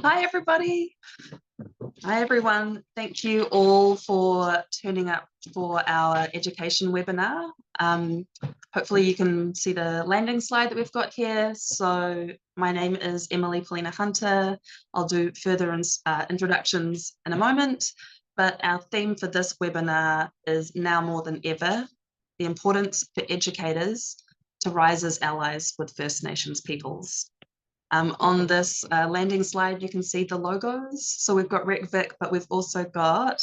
Hi, everybody. Hi, everyone. Thank you all for turning up for our education webinar. Hopefully you can see the landing slide that we've got here. So my name is Emily Poelina-Hunter. I'll do further introductions in a moment, but our theme for this webinar is now more than ever, the importance for educators to rise as allies with First Nations peoples. On this landing slide, you can see the logos. So we've got RecVic, but we've also got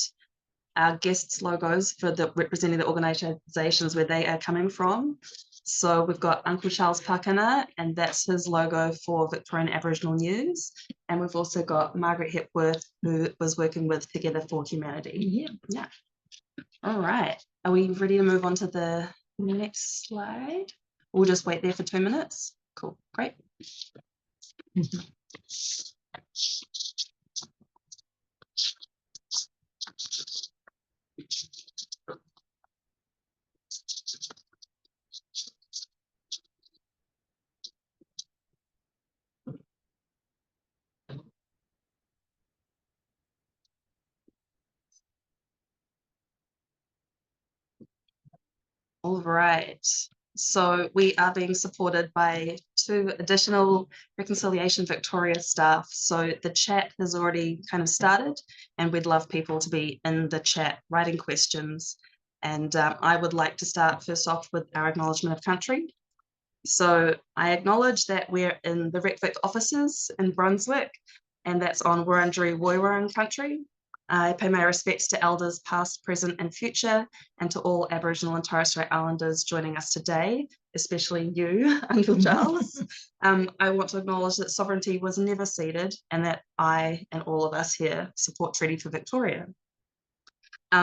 our guests' logos for representing the organisations where they are coming from. So we've got Uncle Charles Pakana, and that's his logo for Victorian Aboriginal News. And we've also got Margaret Hepworth, who was working with Together for Humanity. Yeah. All right. Are we ready to move on to the next slide? We'll just wait there for 2 minutes. Cool. Great. All right. So we are being supported by 2 additional Reconciliation Victoria staff. So the chat has already kind of started, and we'd love people to be in the chat writing questions. And I would like to start first off with our acknowledgement of country. So I acknowledge that we're in the RecVic offices in Brunswick, and that's on Wurundjeri Woiwurrung country. I pay my respects to elders past, present and future, and to all Aboriginal and Torres Strait Islanders joining us today, especially you, Uncle Charles. I want to acknowledge that sovereignty was never ceded and that I and all of us here support Treaty for Victoria.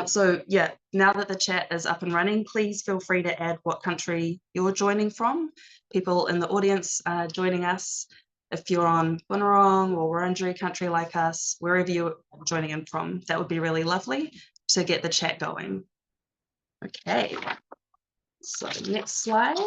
So yeah, now that the chat is up and running, please feel free to add what country you're joining from. People in the audience joining us, if you're on Bunurong or Wurundjeri country like us, wherever you're joining in from, that would be really lovely to get the chat going. Okay, so next slide.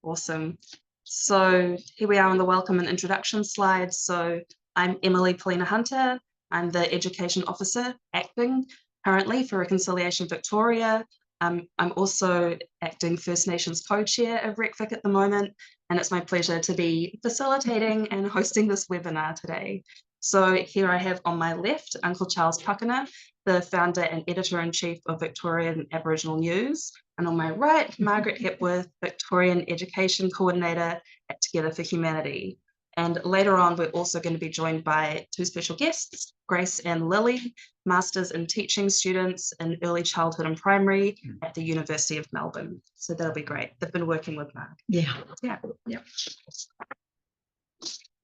Awesome. So here we are on the welcome and introduction slide. So I'm Emily Poelina-Hunter. I'm the Education Officer acting currently for Reconciliation Victoria. I'm also acting First Nations co-chair of RecVic at the moment, and it's my pleasure to be facilitating and hosting this webinar today. So here I have on my left, Uncle Charles Pakana, the founder and editor-in-chief of Victorian Aboriginal News, and on my right, Margaret Hepworth, Victorian Education Coordinator at Together for Humanity. And later on, we're also going to be joined by 2 special guests, Grace and Lily, Masters in Teaching students in Early Childhood and Primary at the University of Melbourne. So that'll be great. They've been working with Mark. Yeah.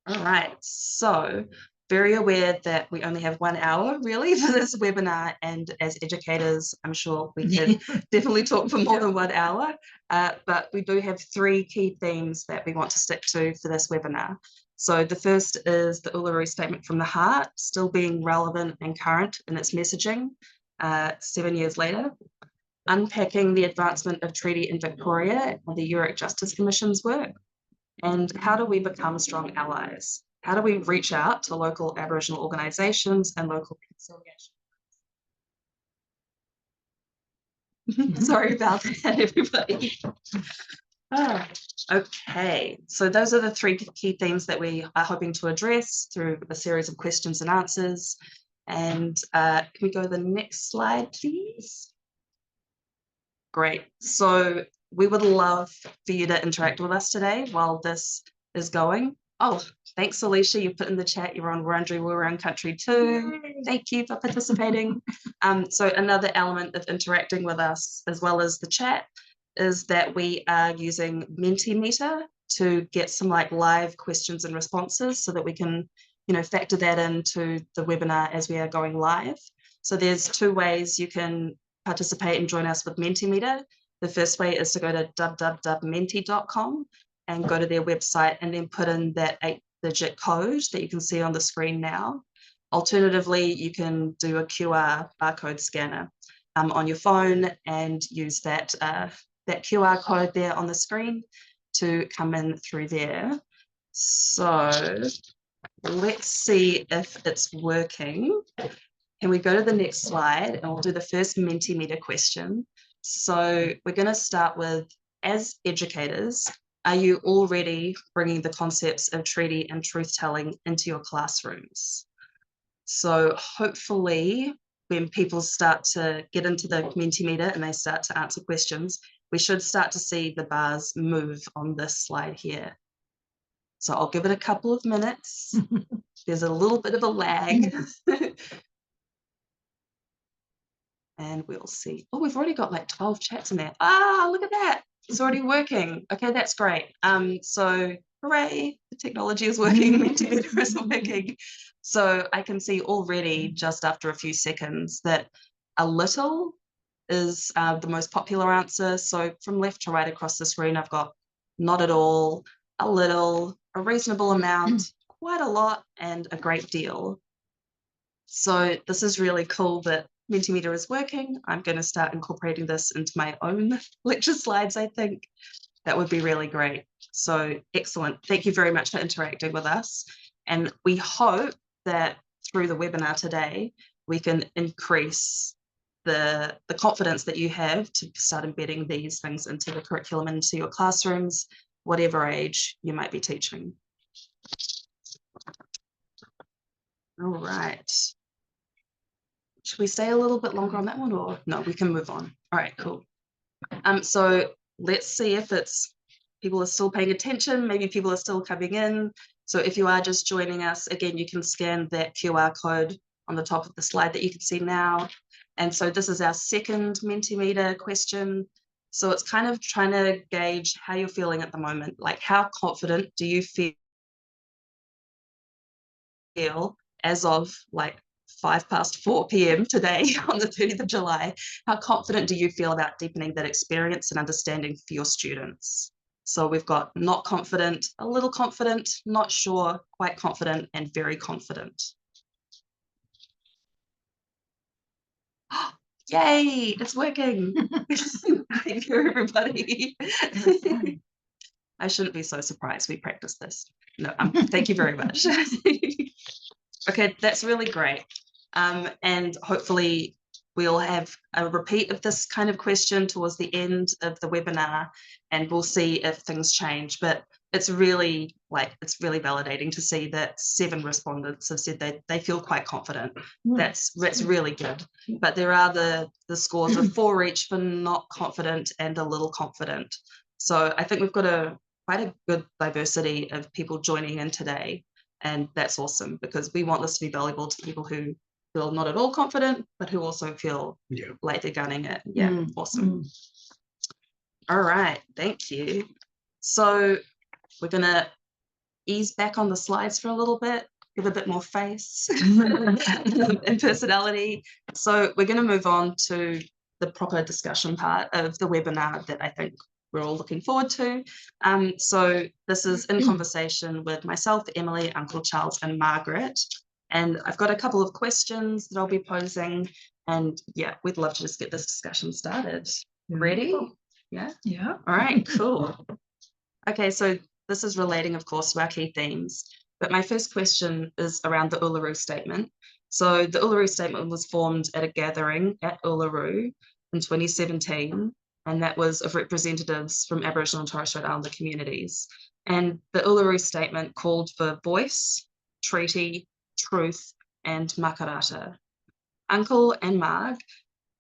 All right. So very aware that we only have 1 hour really for this webinar, and as educators, I'm sure we could definitely talk for more than 1 hour, but we do have 3 key themes that we want to stick to for this webinar. So the first is the Uluru Statement from the Heart, still being relevant and current in its messaging 7 years later. Unpacking the advancement of treaty in Victoria and the Yoorrook Justice Commission's work. And how do we become strong allies? How do we reach out to local Aboriginal organisations and local reconciliation? Sorry about that, everybody. Okay, so those are the 3 key themes that we are hoping to address through a series of questions and answers. And can we go to the next slide, please? Great. So we would love for you to interact with us today while this is going. Oh, thanks, Alicia. You put in the chat, you're on Wurundjeri Woiwurrung country too. Thank you for participating. So another element of interacting with us, as well as the chat, is that we are using Mentimeter to get some live questions and responses so that we can, factor that into the webinar as we are going live. So there's 2 ways you can participate and join us with Mentimeter. The first way is to go to www.menti.com and go to their website and then put in that 8-digit code that you can see on the screen now. Alternatively, you can do a QR barcode scanner on your phone and use that QR code there on the screen to come in through there. So let's see if it's working. Can we go to the next slide and we'll do the first Mentimeter question. So we're going to start with, as educators, are you already bringing the concepts of treaty and truth-telling into your classrooms? So hopefully when people start to get into the Mentimeter and they start to answer questions, we should start to see the bars move on this slide here. So I'll give it a couple of minutes. There's a little bit of a lag. And we'll see. Oh, we've already got like 12 chats in there. Ah, look at that. It's already working. Okay, that's great. So hooray, the technology is working, Mentimeter is working. So I can see already just after a few seconds that a little is the most popular answer. So from left to right across the screen, I've got not at all, a little, a reasonable amount, quite a lot, and a great deal. So this is really cool that Mentimeter is working. I'm going to start incorporating this into my own lecture slides, I think. That would be really great. So excellent. Thank you very much for interacting with us. And we hope that through the webinar today, we can increase the confidence that you have to start embedding these things into the curriculum, into your classrooms, whatever age you might be teaching. All right. Should we stay a little bit longer on that one, or no, we can move on. All right, cool. So let's see if people are still paying attention. Maybe people are still coming in. So if you are just joining us, again, you can scan that QR code on the top of the slide that you can see now. And so this is our second Mentimeter question. So it's kind of trying to gauge how you're feeling at the moment. Like, how confident do you feel as of like 4 p.m. today on the 30th of July, how confident do you feel about deepening that experience and understanding for your students? So we've got not confident, a little confident, not sure, quite confident, and very confident. Yay, it's working. Thank you, everybody. I shouldn't be so surprised. We practiced this. No, thank you very much. Okay, that's really great. And hopefully we'll have a repeat of this kind of question towards the end of the webinar, and we'll see if things change. But it's really validating to see that 7 respondents have said they feel quite confident. That's really good. But there are the scores of 4 each for not confident and a little confident. So I think we've got quite a good diversity of people joining in today. And that's awesome, because we want this to be valuable to people who feel not at all confident, but who also feel like they're gunning it. Yeah, awesome. All right, thank you. So we're going to ease back on the slides for a little bit, give a bit more face and personality. So we're going to move on to the proper discussion part of the webinar that I think we're all looking forward to. So this is in conversation with myself, Emily, Uncle Charles, and Margaret. And I've got a couple of questions that I'll be posing. And yeah, we'd love to just get this discussion started. Ready? Yeah? Yeah. All right, cool. Okay, so this is relating, of course, to our key themes. But my first question is around the Uluru Statement. So the Uluru Statement was formed at a gathering at Uluru in 2017. And that was of representatives from Aboriginal and Torres Strait Islander communities. And the Uluru Statement called for voice, treaty, truth, and makarata. Uncle and Marg,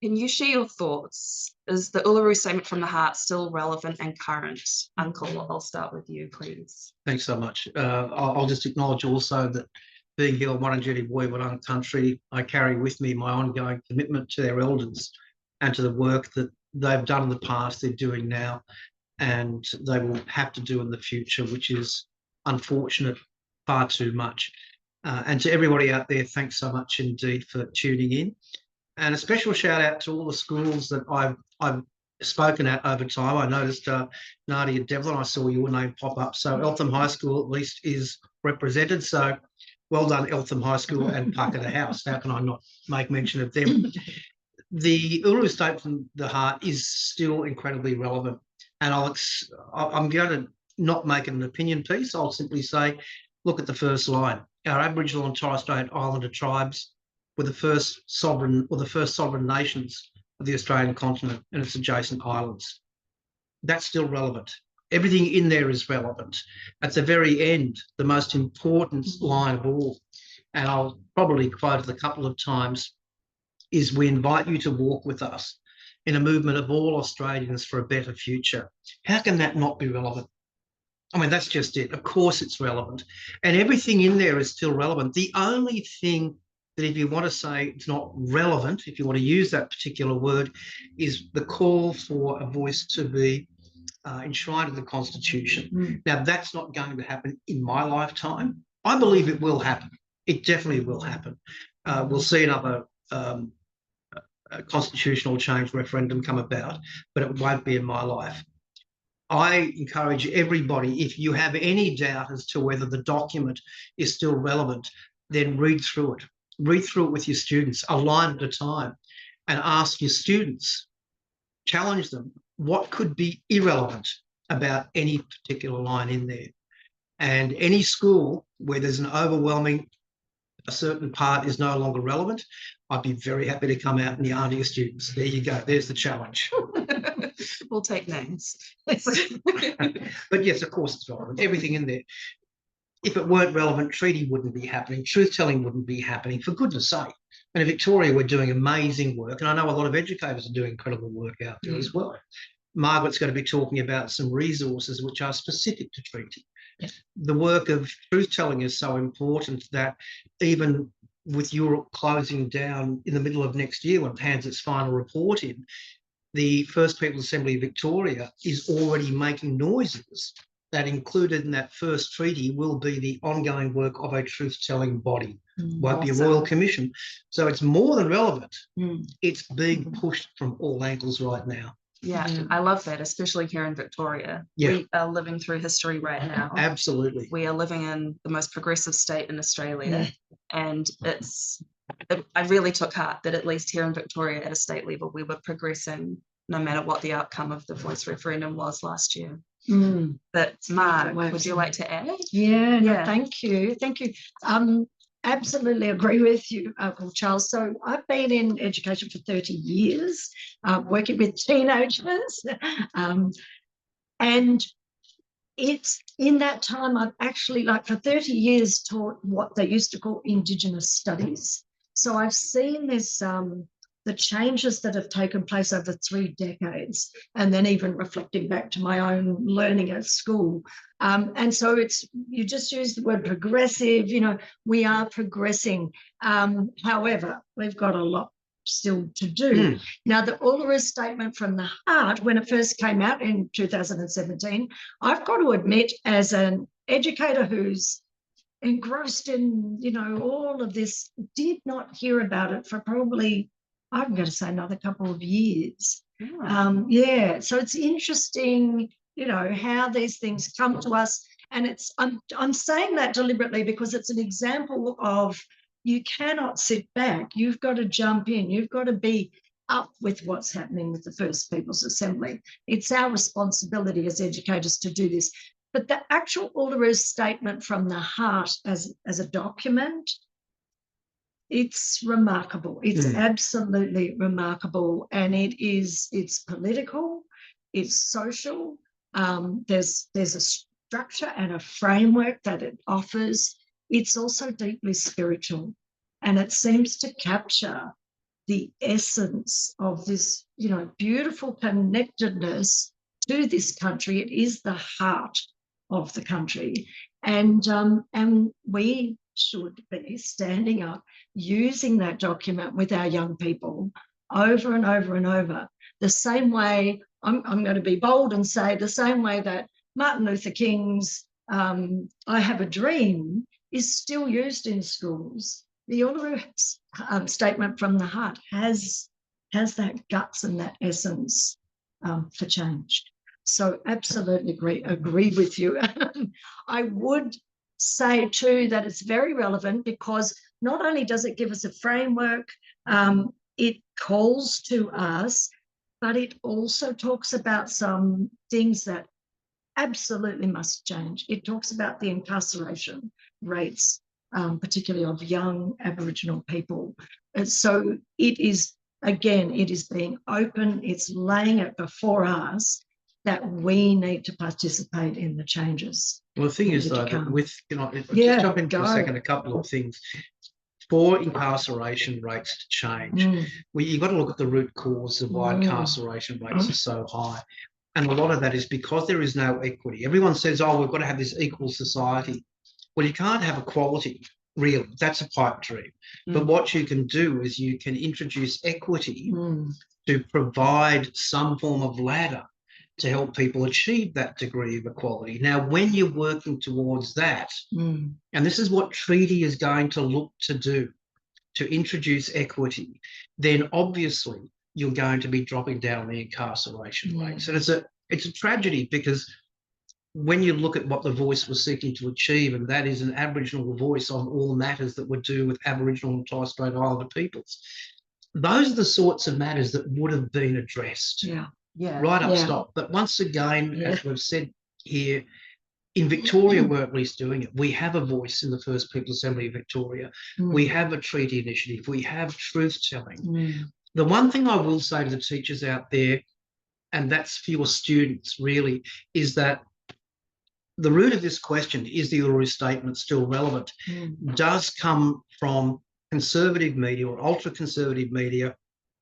can you share your thoughts? Is the Uluru Statement from the Heart still relevant and current? Uncle, I'll start with you, please. Thanks so much. I'll just acknowledge also that being here on Wurundjeri Woiwurrung country, I carry with me my ongoing commitment to their elders and to the work that they've done in the past, they're doing now, and they will have to do in the future, which is unfortunate, far too much. And to everybody out there, thanks so much indeed for tuning in. And a special shout out to all the schools that I've spoken at over time. I noticed Nadia Devlin, I saw your name pop up. So Eltham High School at least is represented. So well done, Eltham High School and Pakana House. How can I not make mention of them? The Uluru Statement from the Heart is still incredibly relevant. And I'm going to not make it an opinion piece. I'll simply say, look at the first line. our Aboriginal and Torres Strait Islander tribes were the first sovereign nations of the Australian continent and its adjacent islands. That's still relevant. Everything in there is relevant. At the very end, the most important line of all, and I'll probably quote it a couple of times, is we invite you to walk with us in a movement of all Australians for a better future. How can that not be relevant? I mean, that's just it. Of course it's relevant. And everything in there is still relevant. The only thing that, if you want to say it's not relevant, if you want to use that particular word, is the call for a voice to be enshrined in the Constitution. Now, that's not going to happen in my lifetime. I believe it will happen. It definitely will happen. We'll see another constitutional change referendum come about, but it won't be in my life. I encourage everybody, if you have any doubt as to whether the document is still relevant, then read through it. Read through it with your students, a line at a time, and ask your students, challenge them, what could be irrelevant about any particular line in there. And any school where there's an overwhelming, a certain part is no longer relevant, I'd be very happy to come out and yarn to your students. There you go. There's the challenge. We'll take names. But yes, of course it's relevant. Everything in there. If it weren't relevant, treaty wouldn't be happening. Truth-telling wouldn't be happening, for goodness sake. And in Victoria, we're doing amazing work. And I know a lot of educators are doing incredible work out there as well. Margaret's going to be talking about some resources which are specific to treaty. Yeah. The work of truth-telling is so important that even with Yoorrook closing down in the middle of next year when it hands its final report in, the First Peoples Assembly of Victoria is already making noises that included in that first treaty will be the ongoing work of a truth-telling body. Won't be a royal commission. So it's more than relevant. It's being pushed from all angles right now. Yeah, I love that, especially here in Victoria. Yeah. We are living through history right now. Absolutely. We are living in the most progressive state in Australia. And I really took heart that at least here in Victoria at a state level, we were progressing no matter what the outcome of the voice referendum was last year. But Mark, would you like to add? Yeah, no, thank you. Thank you. Absolutely agree with you, Uncle Charles. So I've been in education for 30 years, working with teenagers. And it's in that time I've actually, like for 30 years, taught what they used to call Indigenous Studies. So I've seen this, the changes that have taken place over 3 decades, and then even reflecting back to my own learning at school. And so you just use the word progressive, we are progressing. However, we've got a lot still to do. Now, the Uluru Statement from the Heart, when it first came out in 2017, I've got to admit, as an educator who's engrossed in, all of this, did not hear about it for probably, I'm going to say, another couple of years. So it's interesting, how these things come to us. And I'm saying that deliberately because it's an example of you cannot sit back. You've got to jump in. You've got to be up with what's happening with the First Peoples Assembly. It's our responsibility as educators to do this. But the actual Uluru Statement from the Heart as a document, it's remarkable. It's absolutely remarkable. And it's political, it's social. There's a structure and a framework that it offers. It's also deeply spiritual. And it seems to capture the essence of this, beautiful connectedness to this country. It is the heart of the country. And we should be standing up, using that document with our young people over and over and over. The same way, I'm going to be bold and say, the same way that Martin Luther King's I Have a Dream is still used in schools. The Uluru Statement from the Heart has that guts and that essence for change. So absolutely agree with you. I would say too that it's very relevant because not only does it give us a framework, it calls to us, but it also talks about some things that absolutely must change. It talks about the incarceration rates particularly of young Aboriginal people. And so it is, again, it is being open, it's laying it before us that we need to participate in the changes. Well, the thing is, though, that with, just jump in for a second, a couple of things. For incarceration rates to change, you've got to look at the root cause of why incarceration rates are so high. And a lot of that is because there is no equity. Everyone says, oh, we've got to have this equal society. Well, you can't have equality, really. That's a pipe dream. But what you can do is you can introduce equity to provide some form of ladder to help people achieve that degree of equality. Now, when you're working towards that, and this is what treaty is going to look to do, to introduce equity, then obviously you're going to be dropping down the incarceration rates. And it's a tragedy, because when you look at what the voice was seeking to achieve, and that is an Aboriginal voice on all matters that would do with Aboriginal and Torres Strait Islander peoples, those are the sorts of matters that would have been addressed. Right up stop. But once again, as we've said here, in Victoria, we're at least doing it. We have a voice in the First Peoples Assembly of Victoria. We have a treaty initiative. We have truth-telling. The one thing I will say to the teachers out there, and that's for your students really, is that the root of this question, is the Uluru Statement still relevant, does come from conservative media or ultra-conservative media.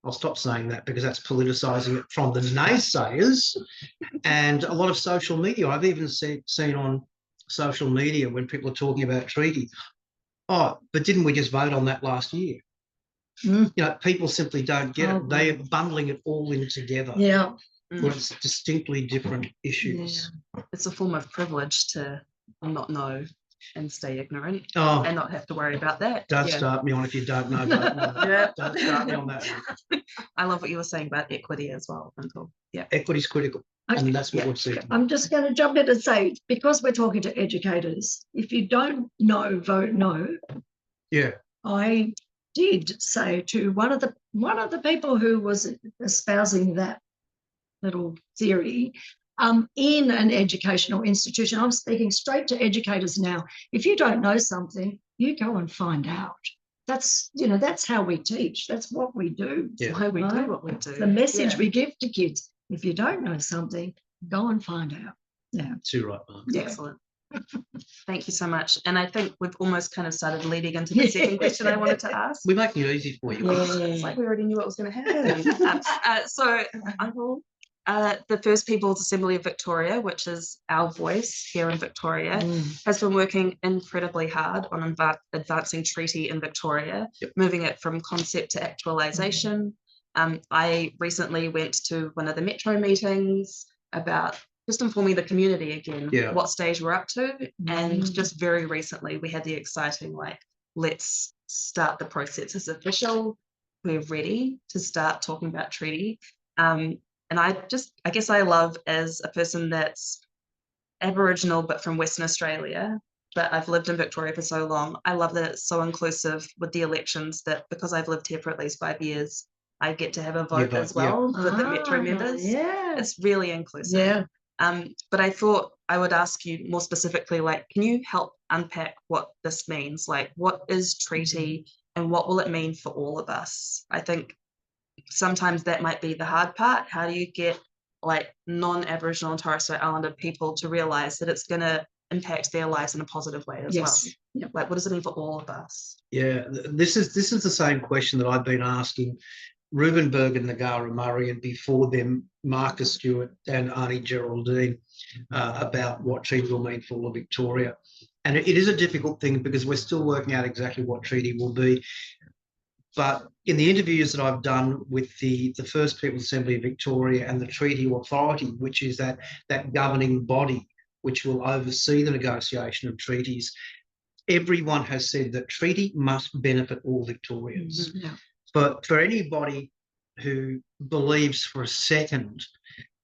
I'll stop saying that because that's politicising it, from the naysayers and a lot of social media. I've even seen on social media when people are talking about treaty, oh, but didn't we just vote on that last year? People simply don't get it. They are bundling it all in together. Well, it's distinctly different issues. It's a form of privilege to not know and stay ignorant and not have to worry about that. Don't start me on if you don't know. Don't start me on that. I love what you were saying about equity as well, Uncle. Equity is critical, and that's what we're seeing. I'm just going to jump in and say, because we're talking to educators, if you don't know, vote no. I did say to one of the people who was espousing that little theory, in an educational institution, I'm speaking straight to educators now. If you don't know something, you go and find out. That's how we teach. That's what we do. That's why we do what we do. The message we give to kids. If you don't know something, go and find out. Too right, Mark. Excellent. Thank you so much. And I think we've almost kind of started leading into the second question I wanted to ask. We're making it easy for you. It's like we already knew what was going to happen. So, Uncle, the First Peoples Assembly of Victoria, which is our voice here in Victoria, has been working incredibly hard on advancing treaty in Victoria, moving it from concept to actualisation. I recently went to one of the Metro meetings about just informing the community again what stage we're up to. And just very recently, we had the exciting, let's start the process. It's official. We're ready to start talking about treaty. And I guess I love, as a person that's Aboriginal but from Western Australia, but I've lived in Victoria for so long, I love that it's so inclusive with the elections, that because I've lived here for at least 5 years, I get to have a vote as well with the Metro members. It's really inclusive. But I thought I would ask you more specifically, can you help unpack what this means? What is treaty and what will it mean for all of us? I think sometimes that might be the hard part. How do you get non-Aboriginal and Torres Strait Islander people to realise that it's going to impact their lives in a positive way as well? What does it mean for all of us? This is the same question that I've been asking Ruben Berg and Nagara Murray, and before them Marcus Stewart and Arnie Geraldine, about what treaty will mean for all of Victoria. And it is a difficult thing because we're still working out exactly what treaty will be. But in the interviews that I've done with the First Peoples Assembly of Victoria and the Treaty Authority, which is that governing body which will oversee the negotiation of treaties, everyone has said that treaty must benefit all Victorians. But for anybody who believes for a second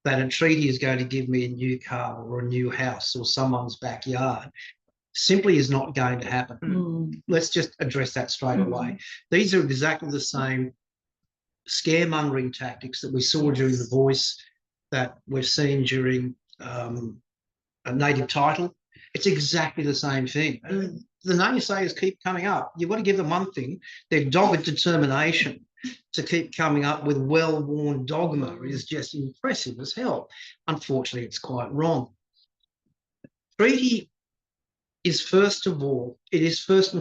that a treaty is going to give me a new car or a new house or someone's backyard, simply is not going to happen. Let's just address that straight away. These are exactly the same scaremongering tactics that we saw during the Voice, that we've seen during a native title. It's exactly the same thing. the naysayers keep coming up. You've got to give them one thing: their dogged determination to keep coming up with well-worn dogma is just impressive as hell. Unfortunately, it's quite wrong. Treaty is first and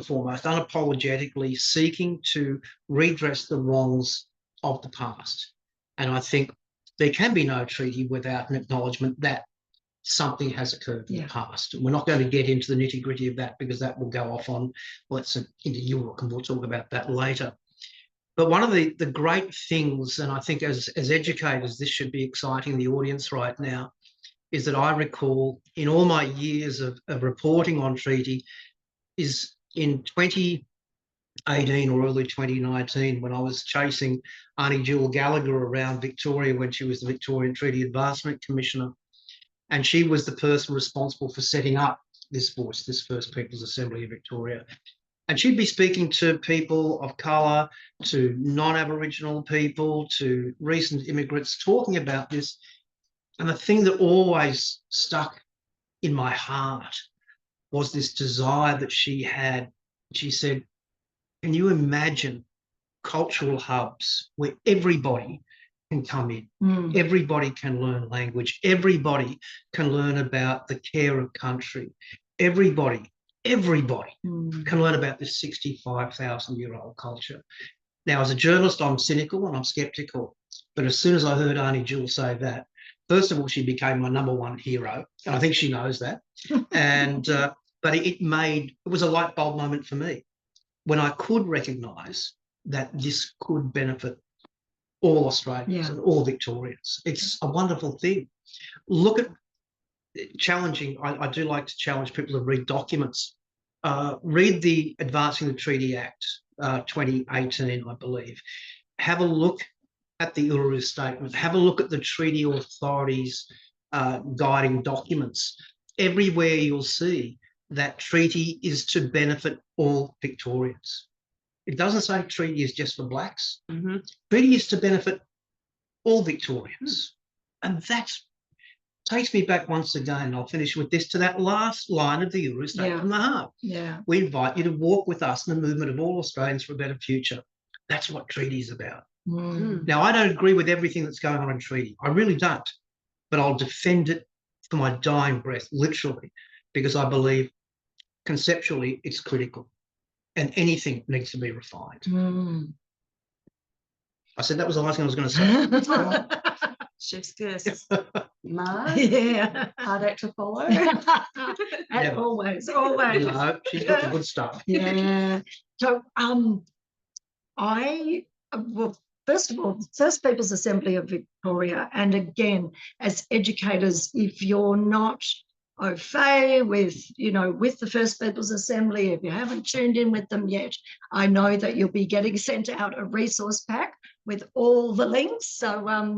foremost unapologetically seeking to redress the wrongs of the past. And I think there can be no treaty without an acknowledgement that something has occurred in the past. And we're not going to get into the nitty-gritty of that because that will go off on, into Yoorrook, and we'll talk about that later. But one of the great things, and I think as educators, this should be exciting the audience right now, is that I recall in all my years of reporting on treaty is in 2018 or early 2019, when I was chasing Auntie Jill Gallagher around Victoria when she was the Victorian Treaty Advancement Commissioner. And she was the person responsible for setting up this voice, this First Peoples Assembly of Victoria. And she'd be speaking to people of colour, to non-Aboriginal people, to recent immigrants, talking about this. And the thing that always stuck in my heart was this desire that she had. She said, can you imagine cultural hubs where everybody can come in, everybody can learn language, everybody can learn about the care of country, everybody can learn about this 65,000-year-old culture. Now, as a journalist, I'm cynical and I'm sceptical, but as soon as I heard Auntie Jill say that, first of all, she became my #1 hero, and I think she knows that. And but it was a light bulb moment for me when I could recognise that this could benefit all Australians and all Victorians. It's a wonderful thing. Look at challenging. I do like to challenge people to read documents. Read the Advancing the Treaty Act 2018, I believe. Have a look at the Uluru Statement. Have a look at the Treaty Authority's guiding documents. Everywhere you'll see that treaty is to benefit all Victorians. It doesn't say treaty is just for blacks. Treaty is to benefit all Victorians. And that takes me back once again, and I'll finish with this, to that last line of the Uluru Statement from the heart. We invite you to walk with us in the movement of all Australians for a better future. That's what treaty is about. Now, I don't agree with everything that's going on in treaty. I really don't. But I'll defend it for my dying breath, literally, because I believe conceptually it's critical. And anything needs to be refined. I said that was the last thing I was going to say. Chef's kiss. Ma, hard act to follow. Always. No, she's got the good stuff. So, first of all, First Peoples Assembly of Victoria, and again, as educators, if you're not au fait with, with the First Peoples Assembly, if you haven't tuned in with them yet, I know that you'll be getting sent out a resource pack with all the links. So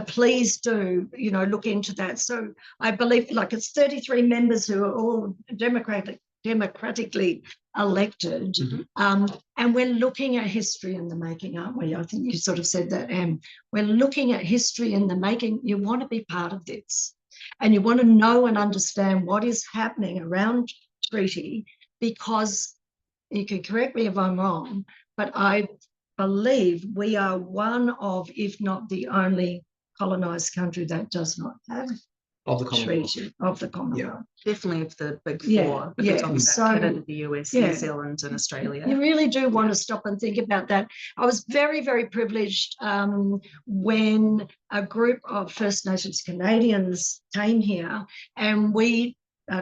please do, look into that. So I believe it's 33 members who are all democratically elected. And we're looking at history in the making, aren't we? I think you sort of said that, Em. We're looking at history in the making. You want to be part of this. And you want to know and understand what is happening around treaty, because you can correct me if I'm wrong, but I believe we are one of, if not the only colonised country that does not have of the treaty of the Commonwealth. Definitely of the big four. If we're talking about Canada, the US, New Zealand and Australia. You really do want to stop and think about that. I was very, very privileged when a group of First Nations Canadians came here, and we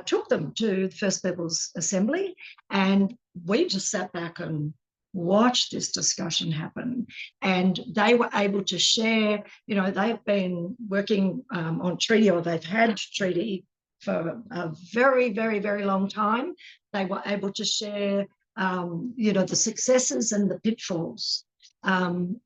took them to the First Peoples Assembly, and we just sat back and watch this discussion happen. And they were able to share, they've been working on treaty, or they've had treaty for a very, very, very long time. They were able to share, the successes and the pitfalls. And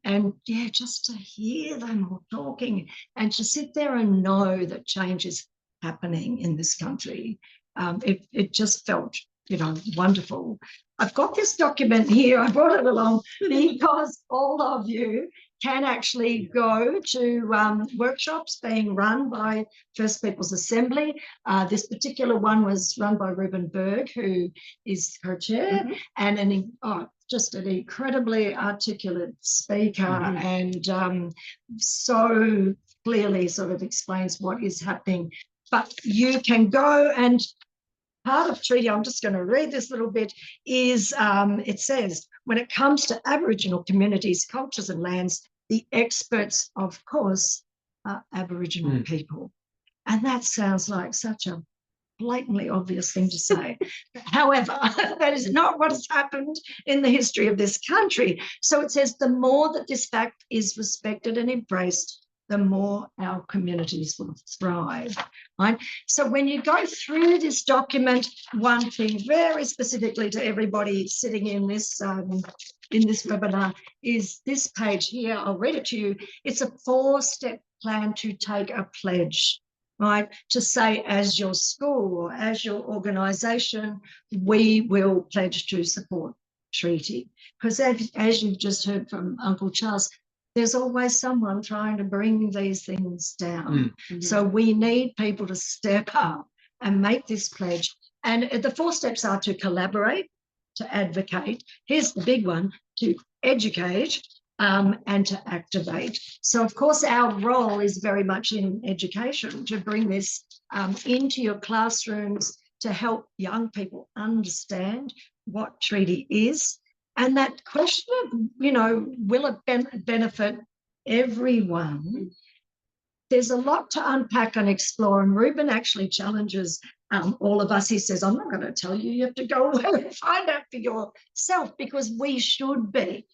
just to hear them all talking and to sit there and know that change is happening in this country, it just felt wonderful. I've got this document here. I brought it along because all of you can actually go to workshops being run by First Peoples Assembly. This particular one was run by Ruben Berg, who is co-chair, and just an incredibly articulate speaker, and so clearly sort of explains what is happening. But you can go, and part of treaty, I'm just going to read this little bit, is it says, when it comes to Aboriginal communities, cultures and lands, the experts, of course, are Aboriginal people. And that sounds like such a blatantly obvious thing to say. However, that is not what has happened in the history of this country. So it says, the more that this fact is respected and embraced, the more our communities will thrive, right? So when you go through this document, one thing very specifically to everybody sitting in this webinar is this page here. I'll read it to you. It's a 4-step plan to take a pledge, right? To say, as your school or as your organisation, we will pledge to support treaty. Because as you've just heard from Uncle Charles, there's always someone trying to bring these things down. So we need people to step up and make this pledge. And the 4 steps are to collaborate, to advocate. Here's the big one, to educate, and to activate. So, of course, our role is very much in education, to bring this into your classrooms, to help young people understand what treaty is. And that question of, will it benefit everyone? There's a lot to unpack and explore. And Ruben actually challenges all of us. He says, I'm not going to tell you. You have to go away and find out for yourself, because we should be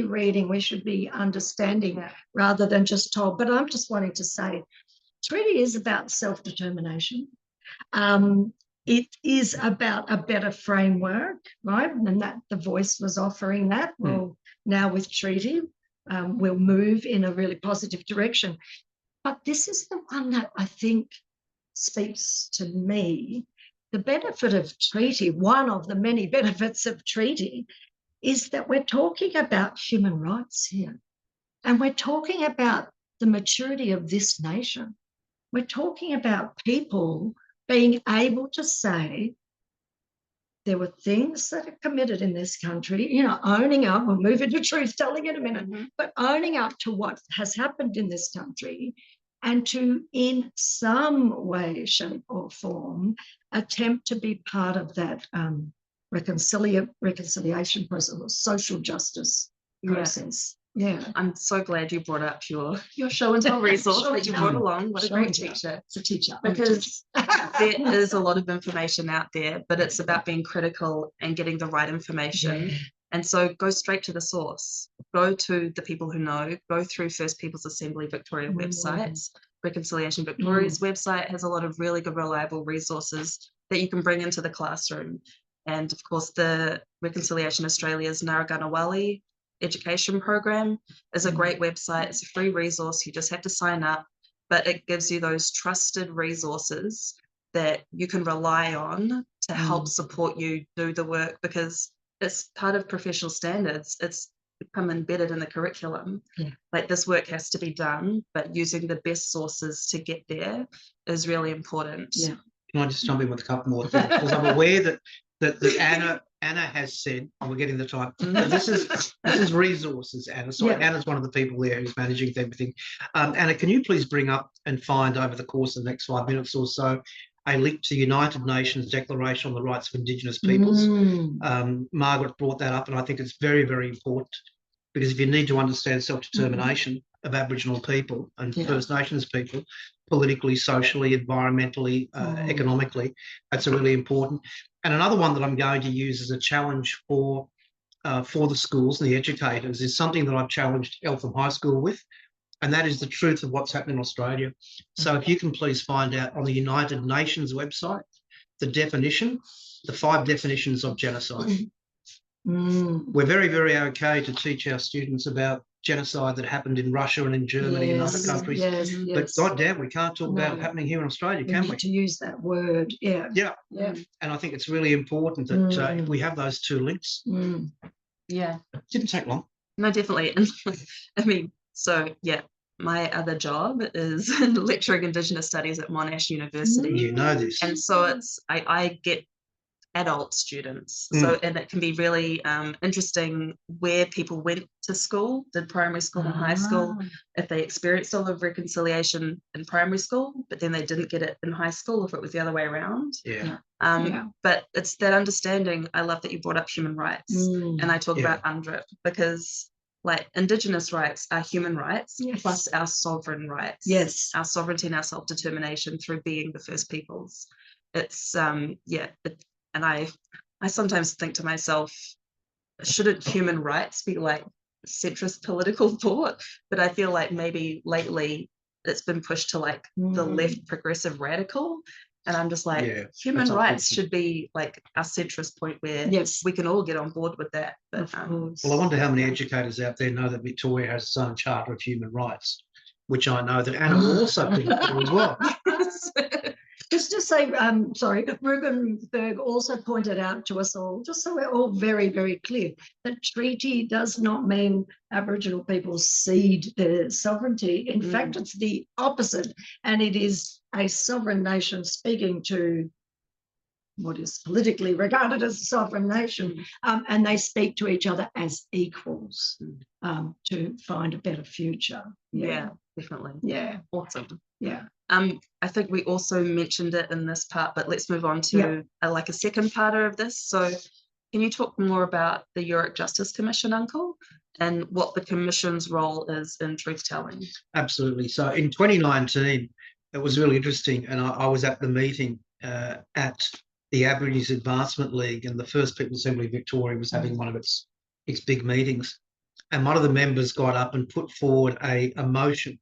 reading, we should be understanding rather than just told. But I'm just wanting to say, treaty is about self-determination. It is about a better framework, right? And that the Voice was offering that. Well, now with treaty, we'll move in a really positive direction. But this is the one that I think speaks to me. The benefit of treaty, one of the many benefits of treaty, is that we're talking about human rights here. And we're talking about the maturity of this nation. We're talking about people being able to say there were things that are committed in this country, owning up. We'll move into truth telling in a minute, but owning up to what has happened in this country, and to, in some way, shape or form, attempt to be part of that reconciliation process or social justice process. Yeah. I'm so glad you brought up your show and tell resource that you brought along. What a great teacher. It's a teacher. Because there is a lot of information out there, but it's about being critical and getting the right information. Yeah. And so go straight to the source. Go to the people who know. Go through First Peoples Assembly Victoria websites. Reconciliation Victoria's website has a lot of really good, reliable resources that you can bring into the classroom. And of course, the Reconciliation Australia's Narraganawali education program is a great website. It's a free resource. You just have to sign up, but it gives you those trusted resources that you can rely on to help support you do the work, because it's part of professional standards. It's become embedded in the curriculum. Like, this work has to be done, but using the best sources to get there is really important. Can I just jump in with a couple more things? Because I'm aware that Anna has said, and we're getting the time, this is resources, Anna. So Anna's one of the people there who's managing everything. Anna, can you please bring up and find, over the course of the next 5 minutes or so, a link to the United Nations Declaration on the Rights of Indigenous Peoples? Margaret brought that up, and I think it's very, very important, because if you need to understand self-determination of Aboriginal people and First Nations people, politically, socially, environmentally, economically, that's really important. And another one that I'm going to use as a challenge for the schools and the educators is something that I've challenged Eltham High School with, and that is the truth of what's happening in Australia. So if you can please find out on the United Nations website the 5 definitions of genocide. We're very, very okay to teach our students about genocide that happened in Russia and in Germany and other countries. Yes, But yes. goddamn, we can't talk about it No. happening here in Australia, We can need we? to use that word. Yeah. Yeah. Yeah. And I think it's really important that if we have those two links. Yeah. It didn't take long. No, definitely. And I mean, so yeah, my other job is lecturing Indigenous Studies at Monash University. You know this. And so it's I get adult students. So and it can be really interesting where people went to school, did primary school and high school, if they experienced all of reconciliation in primary school, but then they didn't get it in high school, if it was the other way around. Yeah. But it's that understanding. I love that you brought up human rights, and I talk about UNDRIP, because like Indigenous rights are human rights plus our sovereign rights. Yes. Our sovereignty and our self-determination through being the First Peoples. It's and I sometimes think to myself, shouldn't human rights be like centrist political thought? But I feel like maybe lately it's been pushed to like the left progressive radical. And I'm just like, human rights should be like our centrist point where we can all get on board with that. But, well, I wonder how many educators out there know that Victoria has its own Charter of Human Rights, which I know that Anna will also think as well. Just to say, sorry, Ruben Berg also pointed out to us all, just so we're all very, very clear, that treaty does not mean Aboriginal people cede their sovereignty. In fact, it's the opposite, and it is a sovereign nation speaking to what is politically regarded as a sovereign nation, and they speak to each other as equals to find a better future. Yeah, definitely. Yeah. Awesome. Yeah. I think we also mentioned it in this part, but let's move on to like a second part of this. So can you talk more about the Yoorrook Justice Commission, Uncle, and what the Commission's role is in truth-telling? Absolutely. So in 2019, it was really interesting, and I was at the meeting at the Aborigines Advancement League, and the First Peoples Assembly of Victoria was having one of its big meetings. And one of the members got up and put forward a motion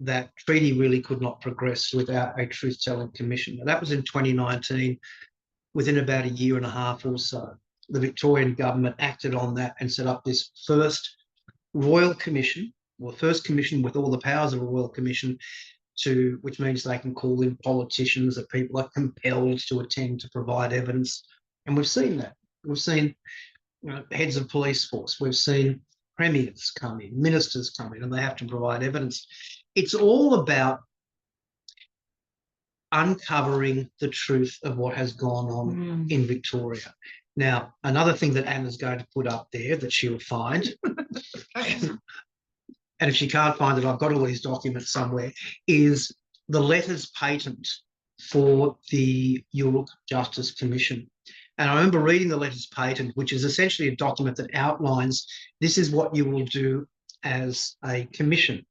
that treaty really could not progress without a truth-telling commission. And that was in 2019. Within about a year and a half or so, the Victorian government acted on that and set up this first royal commission, or first commission with all the powers of a royal commission, which means they can call in politicians, that people are compelled to attend to provide evidence. And we've seen that. We've seen heads of police force. We've seen premiers come in, ministers come in, and they have to provide evidence. It's all about uncovering the truth of what has gone on in Victoria. Now, another thing that Anna's going to put up there that she'll find, and if she can't find it, I've got all these documents somewhere, is the letters patent for the Yoorrook Justice Commission. And I remember reading the letters patent, which is essentially a document that outlines this is what you will do as a commission.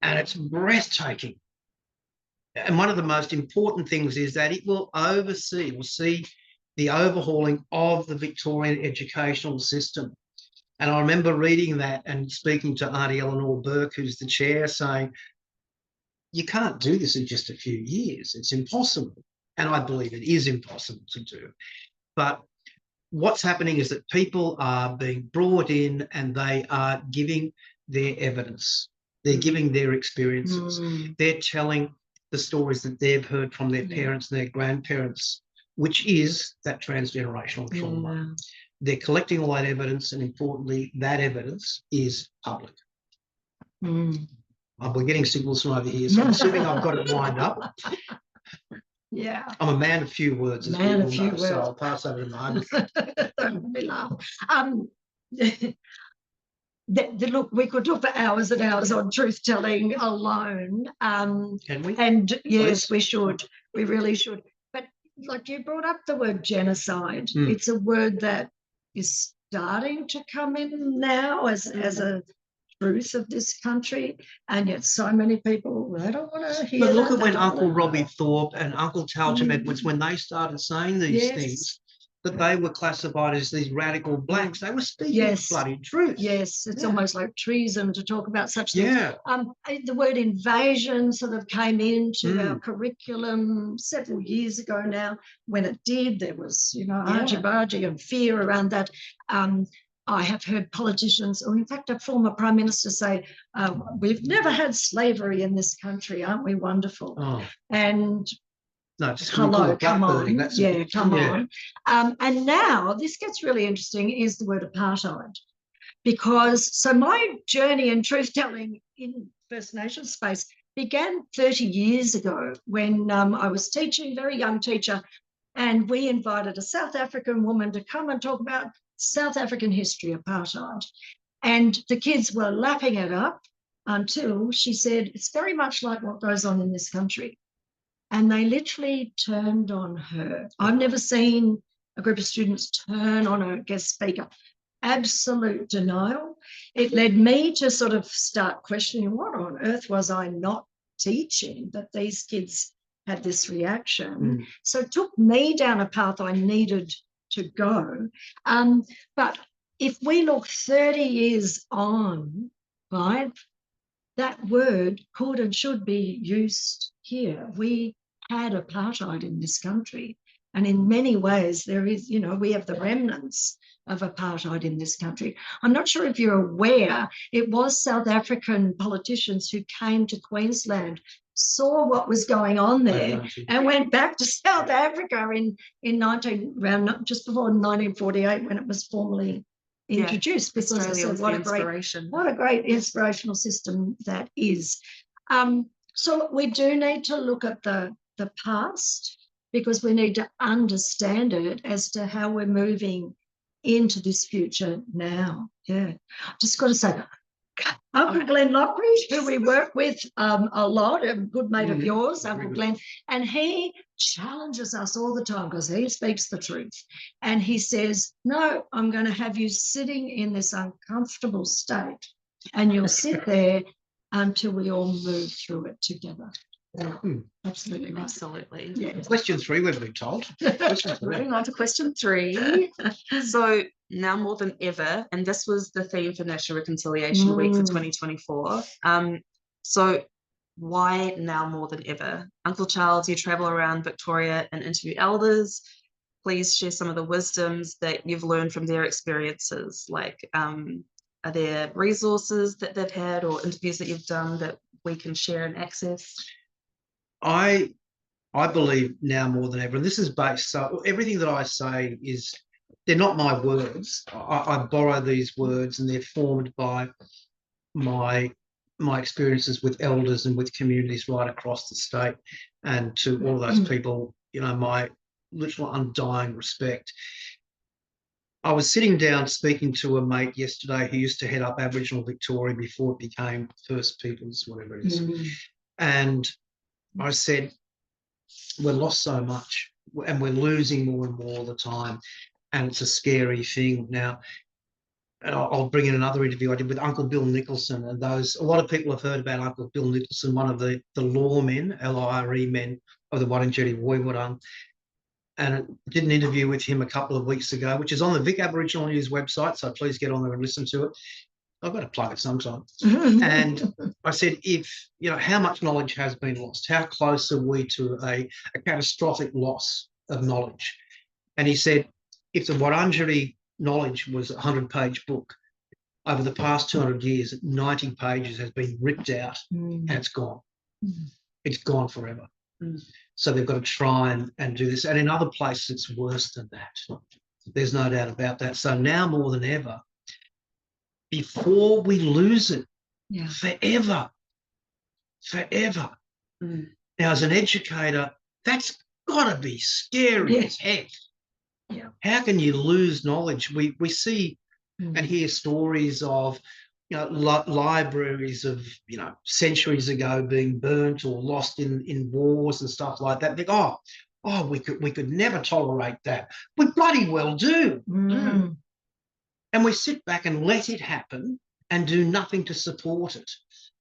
And it's breathtaking. And one of the most important things is that it will see the overhauling of the Victorian educational system. And I remember reading that and speaking to Auntie Eleanor Burke, who's the chair, saying, you can't do this in just a few years. It's impossible. And I believe it is impossible to do. But what's happening is that people are being brought in and they are giving their evidence. They're giving their experiences. They're telling the stories that they've heard from their parents and their grandparents, which is that transgenerational trauma. They're collecting all that evidence, and importantly, that evidence is public. We're getting signals from over here, so I'm assuming I've got it lined up. Yeah. I'm a man of few words, as Man people of few know, so I'll pass over to Margaret. Don't make me laugh. Look, we could talk for hours and hours on truth-telling alone. Can we? And yes, Please? we should. We really should. But like you brought up the word genocide. It's a word that is starting to come in now as a truth of this country, and yet so many people, they don't want to hear. But look at when Uncle Robbie Thorpe and Uncle Talcum Edwards, when they started saying these things, that they were classified as these radical blacks. They were speaking bloody truth. Yes, it's almost like treason to talk about such things. Yeah. The word invasion sort of came into our curriculum several years ago now. When it did, there was, argy-bargy and fear around that. I have heard politicians, or in fact a former Prime Minister say, we've never had slavery in this country, aren't we wonderful? Oh, And no, just hello, come on. That's Yeah, come yeah. on. And now this gets really interesting is the word apartheid. Because so my journey in truth telling in First Nations space began 30 years ago when I was teaching, very young teacher, and we invited a South African woman to come and talk about South African history, apartheid. And the kids were lapping it up until she said, it's very much like what goes on in this country. And they literally turned on her. I've never seen a group of students turn on a guest speaker. Absolute denial. It led me to sort of start questioning what on earth was I not teaching that these kids had this reaction. So it took me down a path I needed to go. But if we look 30 years on, right, that word could and should be used here. We had apartheid in this country. And in many ways, there is, you know, we have the remnants of apartheid in this country. I'm not sure if you're aware, it was South African politicians who came to Queensland, saw what was going on there, and went back to South Africa in just before 1948 when it was formally introduced. Because Australia was what a great inspirational system that is. So we do need to look at the past, because we need to understand it as to how we're moving into this future now. Yeah, just got to say, Uncle Glenn Lockery, who we work with a lot, a good mate of yours, Uncle Glenn, and he challenges us all the time because he speaks the truth. And he says, no, I'm going to have you sitting in this uncomfortable state, and you'll sit there until we all move through it together. Yeah, absolutely right. Absolutely. Yeah. Question 3, we've been told. Question 3. Moving on to question 3. So now more than ever, and this was the theme for National Reconciliation Week for 2024. So why now more than ever? Uncle Charles, you travel around Victoria and interview elders. Please share some of the wisdoms that you've learned from their experiences. Like, are there resources that they've had or interviews that you've done that we can share and access? I believe now more than ever, and this is based, so everything that I say is, they're not my words. I borrow these words and they're formed by my experiences with elders and with communities right across the state, and to all those people, you know, my literal undying respect. I was sitting down speaking to a mate yesterday who used to head up Aboriginal Victoria before it became First Peoples, whatever it is. And I said, we're lost so much and we're losing more and more all the time. And it's a scary thing. Now, and I'll bring in another interview I did with Uncle Bill Nicholson, and those, a lot of people have heard about Uncle Bill Nicholson, one of the lawmen, LIRE men of the Wurundjeri Woiwurrung. And I did an interview with him a couple of weeks ago, which is on the Vic Aboriginal News website, so please get on there and listen to it. I've got to plug it sometime. And I said, if, you know, how much knowledge has been lost? How close are we to a catastrophic loss of knowledge? And he said, if the Wurundjeri knowledge was a 100-page book, over the past 200 years, 90 pages has been ripped out and it's gone. It's gone forever. So they've got to try and do this. And in other places, it's worse than that. There's no doubt about that. So now more than ever, before we lose it forever. Now, as an educator, that's got to be scary as heck. Yeah. How can you lose knowledge? We see and hear stories of, you know, libraries of, you know, centuries ago being burnt or lost in wars and stuff like that. They go, oh, we could never tolerate that. We bloody well do. And we sit back and let it happen and do nothing to support it.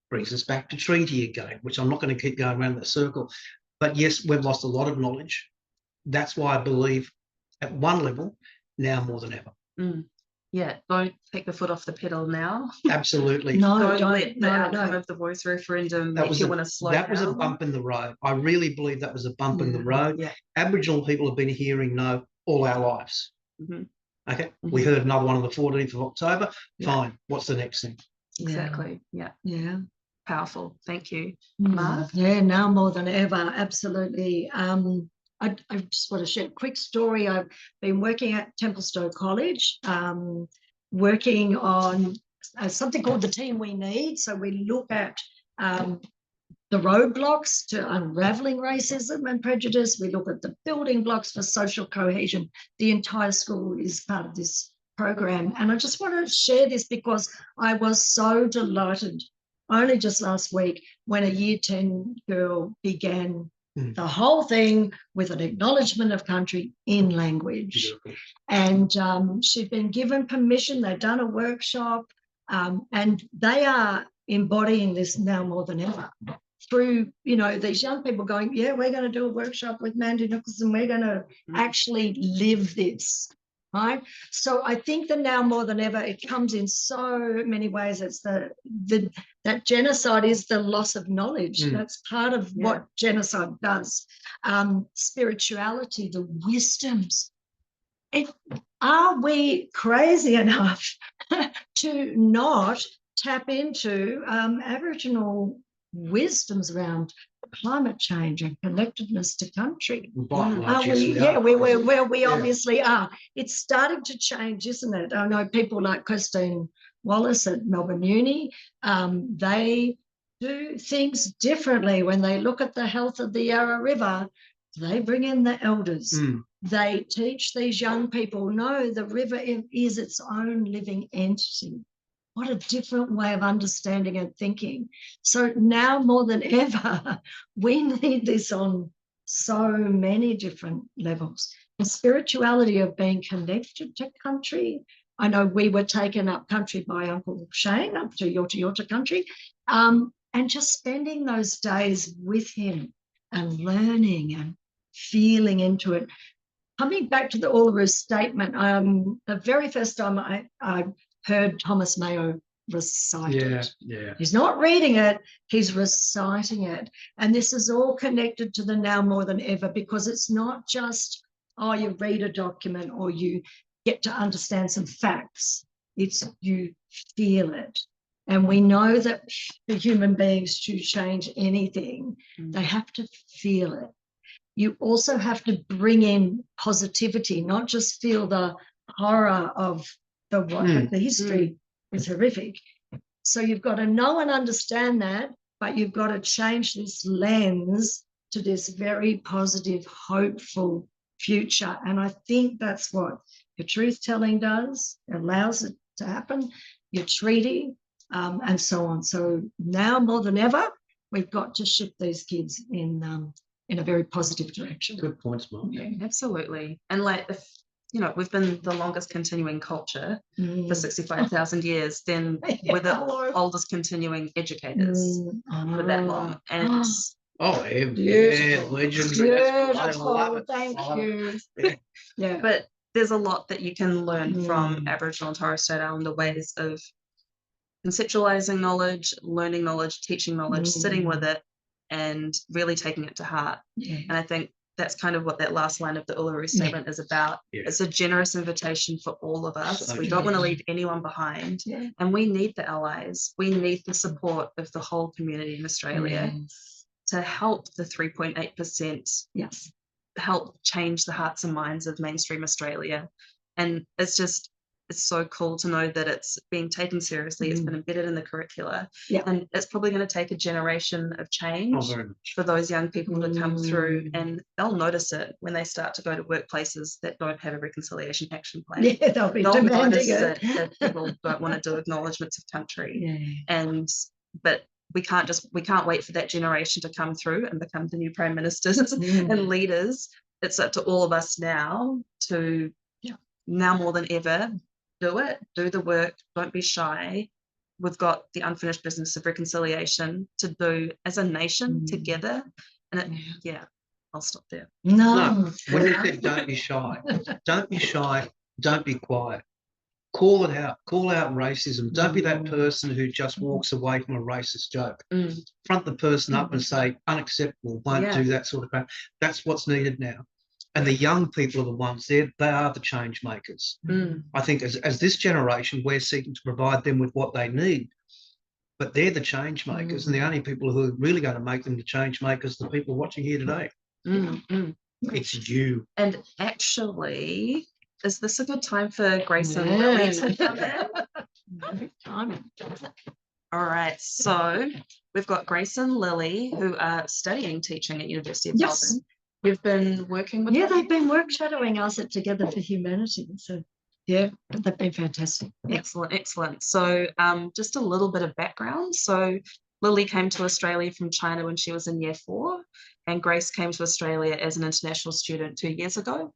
Brings us back to treaty again, which I'm not going to keep going around that circle. But yes, we've lost a lot of knowledge. That's why I believe at one level, now more than ever. Yeah, don't take the foot off the pedal now. Absolutely. Don't let the outcome of the voice referendum make you want to slow down. That was a bump in the road. I really believe that was a bump in the road. Aboriginal people have been hearing no all our lives. Okay, we heard another one on the 14th of October. Fine. What's the next thing? Exactly. Yeah. Yeah. Powerful. Thank you, Mark. Yeah, now more than ever, absolutely. I just want to share a quick story. I've been working at Templestowe College, working on something called the Team We Need. So we look at the roadblocks to unraveling racism and prejudice. We look at the building blocks for social cohesion. The entire school is part of this program. And I just want to share this because I was so delighted only just last week when a year 10 girl began the whole thing with an acknowledgement of country in language. And she'd been given permission. They'd done a workshop and they are embodying this now more than ever through, you know, these young people going, yeah, we're going to do a workshop with Mandy Nicholson. We're going to actually live this. Right. So I think that now more than ever, it comes in so many ways. It's that genocide is the loss of knowledge. That's part of what genocide does. Spirituality, the wisdoms. Are we crazy enough to not tap into Aboriginal wisdoms around climate change and connectedness to country? We obviously are. It's starting to change, isn't it? I know people like Christine Wallace at Melbourne Uni, they do things differently. When they look at the health of the Yarra River, they bring in the elders. They teach these young people, no, the river is its own living entity. What a different way of understanding and thinking. So now more than ever, we need this on so many different levels. The spirituality of being connected to country. I know we were taken up country by Uncle Shane, up to Yorta country, and just spending those days with him and learning and feeling into it. Coming back to the Uluru Statement, the very first time I heard Thomas Mayo recite it. He's not reading it, he's reciting it. And this is all connected to the now more than ever, because it's not just, oh, you read a document or you get to understand some facts. It's you feel it. And we know that for human beings to change anything, they have to feel it. You also have to bring in positivity, not just feel the horror of the history is horrific. So you've got to know and understand that, but you've got to change this lens to this very positive, hopeful future. And I think that's what your truth telling does. It allows it to happen, your treaty, and so on. So now more than ever, we've got to shift these kids in a very positive direction. Good points, Mark. Yeah, absolutely. And like, if you know, we've been the longest continuing culture for 65,000 years, then we're the oldest continuing educators for that long. And legendary. Beautiful. Thank you. Yeah. But there's a lot that you can learn from Aboriginal and Torres Strait Islander ways of conceptualizing knowledge, learning knowledge, teaching knowledge, sitting with it, and really taking it to heart. And I think that's kind of what that last line of the Uluru Statement is about. It's a generous invitation for all of us. We don't want to leave anyone behind. And we need the allies. We need the support of the whole community in Australia to help the 3.8%, help change the hearts and minds of mainstream Australia. And it's so cool to know that it's being taken seriously. It's been embedded in the curricula, and it's probably going to take a generation of change for those young people to come through, and they'll notice it when they start to go to workplaces that don't have a reconciliation action plan. They'll demanding it. That people don't want to do acknowledgements of country, but we can't wait for that generation to come through and become the new prime ministers and leaders. It's up to all of us now to now more than ever. Do the work, don't be shy. We've got the unfinished business of reconciliation to do as a nation together. And I'll stop there. No, when you said don't be shy, don't be shy, don't be quiet. Call it out, call out racism. Don't be that person who just walks away from a racist joke. Front the person up and say, unacceptable, won't do that sort of crap. That's what's needed now. And the young people are the ones there, they are the change makers. I think as this generation, we're seeking to provide them with what they need, but they're the change makers, and the only people who are really going to make them the change makers are the people watching here today. It's you. And actually, is this a good time for Grace and Lily to come in? All right, so we've got Grace and Lily who are studying teaching at University of Melbourne. You've been working with them? they've been work shadowing us at Together for Humanity. So yeah, they've been fantastic. Excellent, excellent. So just a little bit of background. So Lily came to Australia from China when she was in year 4, and Grace came to Australia as an international student 2 years ago.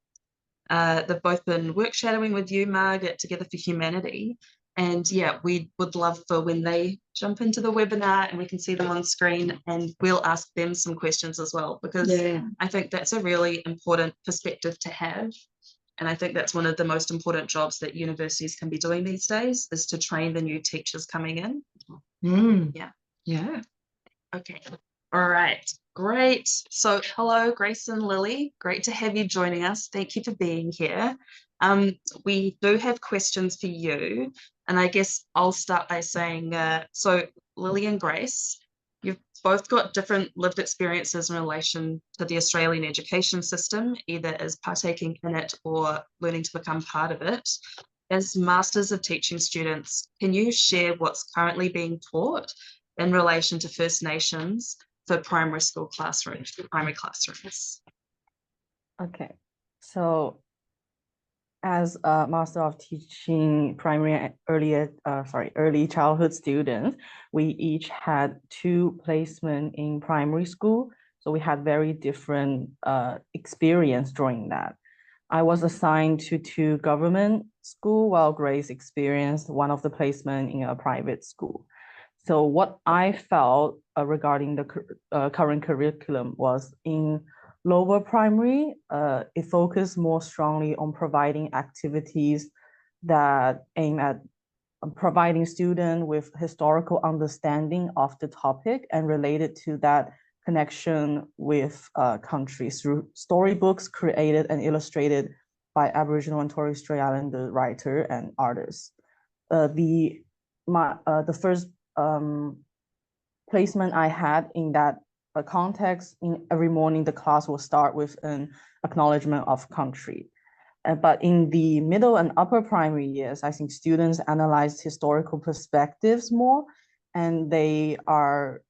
They've both been work shadowing with you, Marg, at Together for Humanity. And yeah, we would love for when they jump into the webinar and we can see them on screen, and we'll ask them some questions as well, because I think that's a really important perspective to have. And I think that's one of the most important jobs that universities can be doing these days, is to train the new teachers coming in. Yeah. Okay. All right. Great. So hello, Grace and Lily. Great to have you joining us. Thank you for being here. We do have questions for you. And I guess I'll start by saying, so Lily and Grace, you've both got different lived experiences in relation to the Australian education system, either as partaking in it or learning to become part of it. As Masters of Teaching students, can you share what's currently being taught in relation to First Nations for primary school classrooms, primary classrooms? Okay, so as a Master of Teaching primary and early childhood students, we each had 2 placements in primary school. So we had very different experience during that. I was assigned to 2 government school, while Grace experienced one of the placement in a private school. So what I felt regarding the current curriculum was, in lower primary, it focused more strongly on providing activities that aim at providing students with historical understanding of the topic and related to that connection with countries through storybooks created and illustrated by Aboriginal and Torres Strait Islander writer and artists. The first placement I had in that context, in every morning the class will start with an acknowledgement of country. But in the middle and upper primary years, I think students analyze historical perspectives more, and they are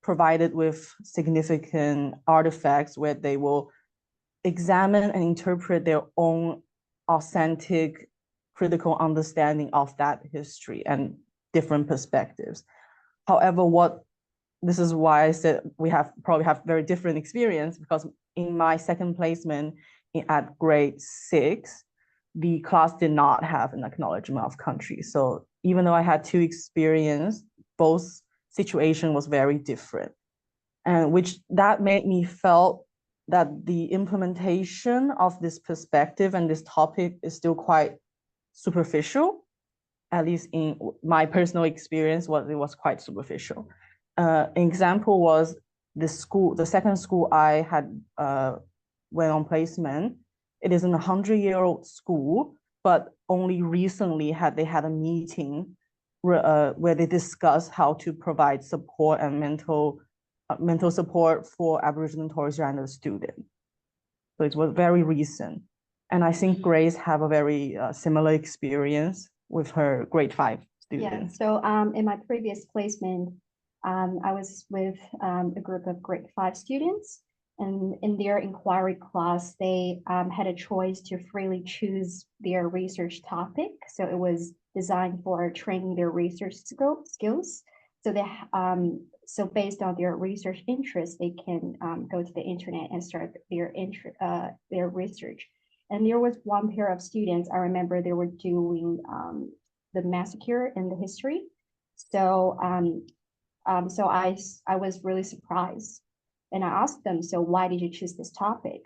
provided with significant artifacts where they will examine and interpret their own authentic critical understanding of that history and different perspectives. However, this is why I said we probably have very different experience, because in my second placement at grade 6, the class did not have an acknowledgement of country. So even though I had 2 experiences, both situation was very different. And that made me felt that the implementation of this perspective and this topic is still quite superficial. At least in my personal experience, it was quite superficial. An example was the second school I had went on placement. It is a 100-year-old school, but only recently they had a meeting where they discussed how to provide support and mental support for Aboriginal and Torres Strait Islander students. So it was very recent. And I think Grace have a very similar experience with her grade 5 students. Yeah, so in my previous placement, I was with a group of grade 5 students, and in their inquiry class, they had a choice to freely choose their research topic. So it was designed for training their research skills. So based on their research interests, they can go to the internet and start their research. And there was one pair of students, I remember they were doing the massacre and the history. So I was really surprised, and I asked them, so why did you choose this topic?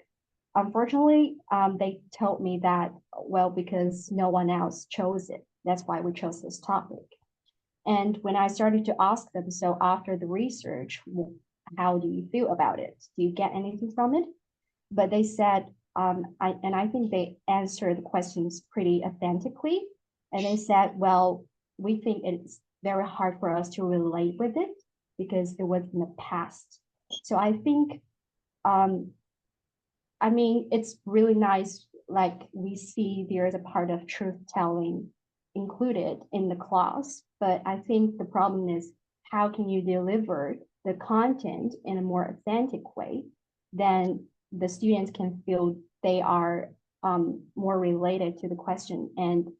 Unfortunately, they told me that, well, because no one else chose it. That's why we chose this topic. And when I started to ask them, so after the research, how do you feel about it? Do you get anything from it? But they said, I think they answered the questions pretty authentically. And they said, well, we think it's very hard for us to relate with it because it was in the past. So I think, I mean, it's really nice, like we see there's a part of truth telling included in the class, but I think the problem is how can you deliver the content in a more authentic way, then the students can feel they are more related to the question. And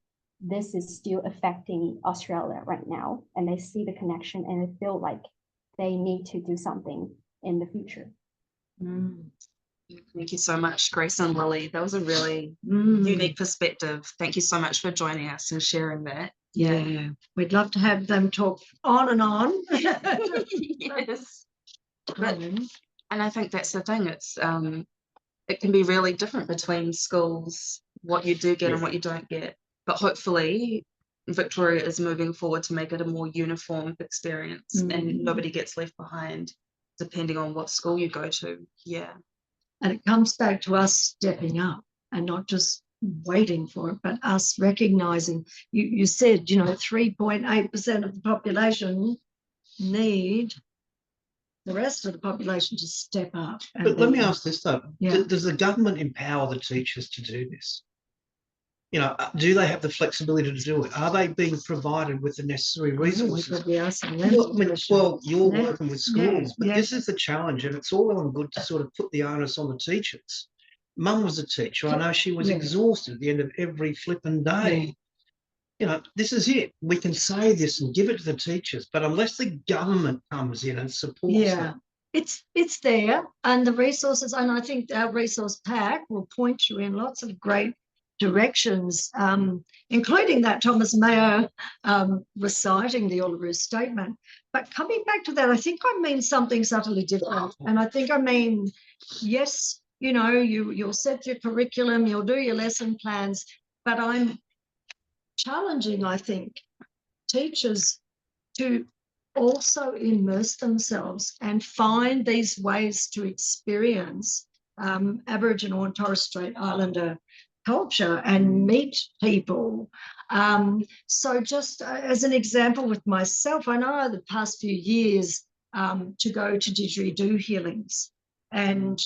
this is still affecting Australia right now. And they see the connection and they feel like they need to do something in the future. Thank you so much, Grace and Lily. That was a really unique perspective. Thank you so much for joining us and sharing that. Yeah, we'd love to have them talk on and on. Yes. And I think that's the thing. It's it can be really different between schools, what you do get and what you don't get. But hopefully Victoria is moving forward to make it a more uniform experience and nobody gets left behind depending on what school you go to. Yeah. And it comes back to us stepping up and not just waiting for it, but us recognizing, you said, 3.8% of the population need the rest of the population to step up. But let me ask this though, Yeah. does the government empower the teachers to do this? Do they have the flexibility to do it? Are they being provided with the necessary resources? Well, you're working with schools, but this is the challenge, and it's all well and good to sort of put the onus on the teachers. Mum was a teacher. I know she was exhausted at the end of every flipping day. This is it. We can say this and give it to the teachers, but unless the government comes in and supports them. It's there, and the resources, and I think our resource pack will point you in lots of great directions, including that Thomas Mayo reciting the Uluru Statement. But coming back to that, I think I mean something subtly different. And I think I mean, yes, you'll set your curriculum, you'll do your lesson plans, but I'm challenging, I think, teachers to also immerse themselves and find these ways to experience Aboriginal and Torres Strait Islander culture and meet people. So just as an example with myself, I know the past few years to go to didgeridoo healings and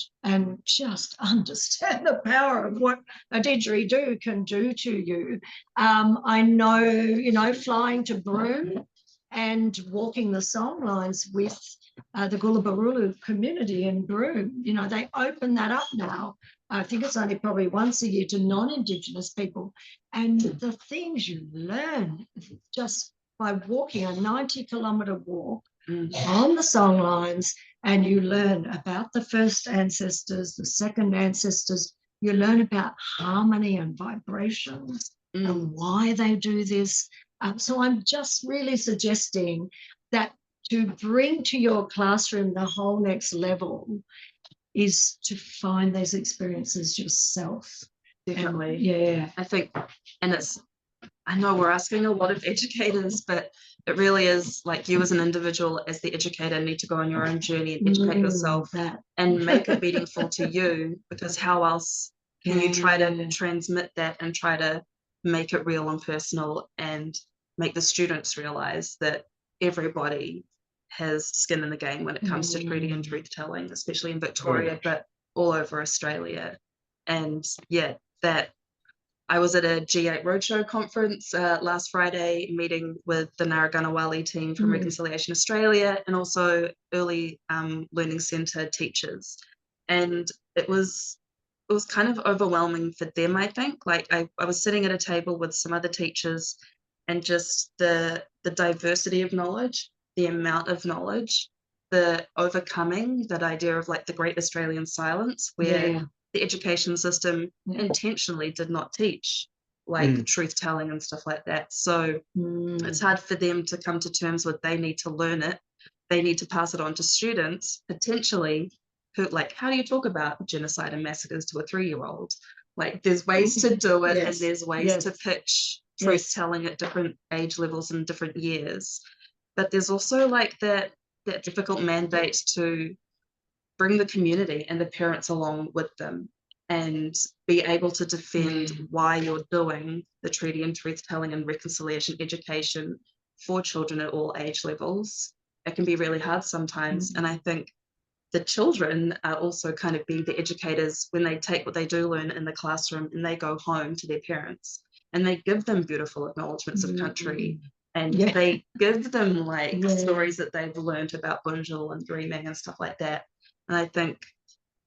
just understand the power of what a didgeridoo can do to you. I know, flying to Broome and walking the song lines with the Gullibarulu community in Broome, they open that up now. I think it's only probably once a year to non-Indigenous people. And the things you learn just by walking a 90-kilometre walk on the song lines, and you learn about the first ancestors, the second ancestors, you learn about harmony and vibrations and why they do this. So I'm just really suggesting that to bring to your classroom the whole next level is to find those experiences yourself. Definitely. I think, and I know we're asking a lot of educators, but it really is like you as an individual, as the educator, need to go on your own journey and educate yourself and make it meaningful to you, because how else can you try to transmit that and try to make it real and personal and make the students realize that everybody has skin in the game when it comes to treaty and truth telling, especially in Victoria, but all over Australia. And that I was at a G8 Roadshow conference last Friday, meeting with the Narraganawali team from Reconciliation Australia and also Early Learning Centre teachers. And it was kind of overwhelming for them, I think. Like I was sitting at a table with some other teachers, and just the diversity of knowledge, the amount of knowledge, the overcoming that idea of like the Great Australian Silence, where the education system intentionally did not teach like truth telling and stuff like that. So it's hard for them to come to terms with they need to learn it. They need to pass it on to students, potentially, who like, how do you talk about genocide and massacres to a 3-year-old? Like there's ways to do it and there's ways to pitch truth telling at different age levels and different years. But there's also like that difficult mandate to bring the community and the parents along with them. and be able to defend why you're doing the treaty and truth-telling and reconciliation education for children at all age levels. It can be really hard sometimes. And I think the children are also kind of being the educators when they take what they do learn in the classroom and they go home to their parents and they give them beautiful acknowledgements of country. And they give them like stories that they've learned about Bunjil and dreaming and stuff like that. And I think,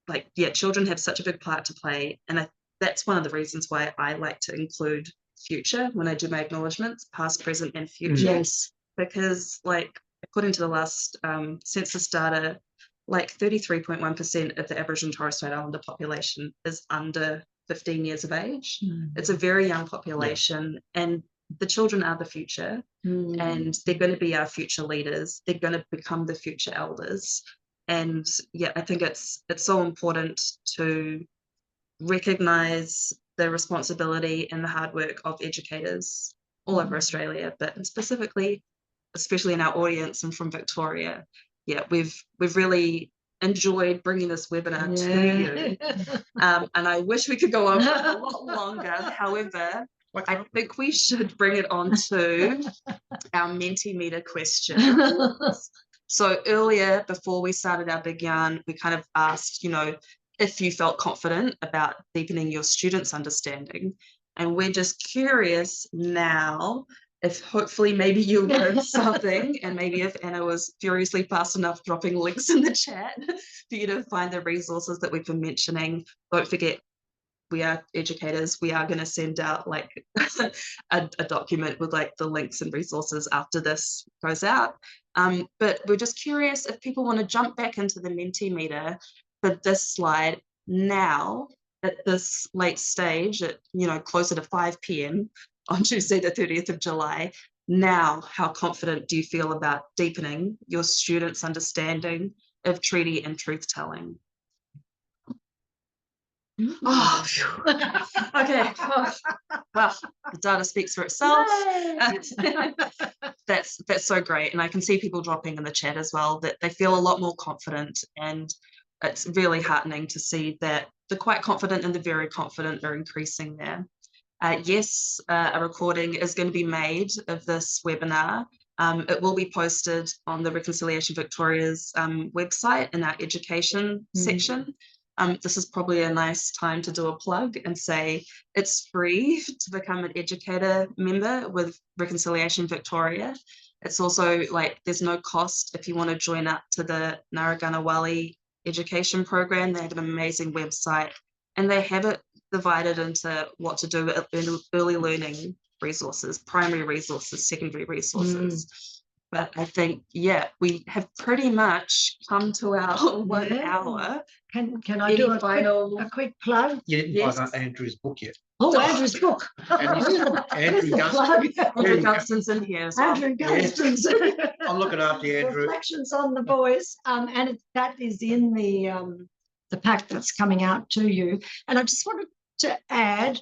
like, children have such a big part to play. And that's one of the reasons why I like to include future when I do my acknowledgements, past, present, and future. Yes. Because, like, according to the last census data, like 33.1% of the Aboriginal and Torres Strait Islander population is under 15 years of age. It's a very young population, and the children are the future, and they're going to be our future leaders. They're going to become the future elders. And I think it's so important to recognise the responsibility and the hard work of educators all over Australia, but specifically, especially in our audience and from Victoria. We've really enjoyed bringing this webinar to you. And I wish we could go on for a lot longer. However, I think we should bring it on to our Mentimeter questions. So earlier, before we started our big yarn, we kind of asked, if you felt confident about deepening your students' understanding. And we're just curious now if hopefully maybe you learned something, and maybe if Anna was furiously fast enough dropping links in the chat for you to find the resources that we've been mentioning. Don't forget, we are educators. We are going to send out like a document with like the links and resources after this goes out. But we're just curious if people want to jump back into the Mentimeter for this slide now at this late stage at, closer to 5 p.m. on Tuesday, the 30th of July. Now, how confident do you feel about deepening your students' understanding of treaty and truth-telling? Oh, okay. Well, the data speaks for itself. That's so great. And I can see people dropping in the chat as well that they feel a lot more confident, and it's really heartening to see that the quite confident and the very confident are increasing there. Yes, a recording is going to be made of this webinar. It will be posted on the Reconciliation Victoria's website in our education section. This is probably a nice time to do a plug and say it's free to become an educator member with Reconciliation Victoria. It's also like there's no cost if you want to join up to the Narraganawali education program. They have an amazing website, and they have it divided into what to do with early learning resources, primary resources, secondary resources. But I think, we have pretty much come to our 1 hour. Can I do a quick plug? You didn't find out Andrew's book yet. Oh, Andrew's book. Andrew Gunston's in here as well. Andrew Gunston's. I'm looking after you, Andrew. Reflections on the Voice, and that is in the pack that's coming out to you. And I just wanted to add,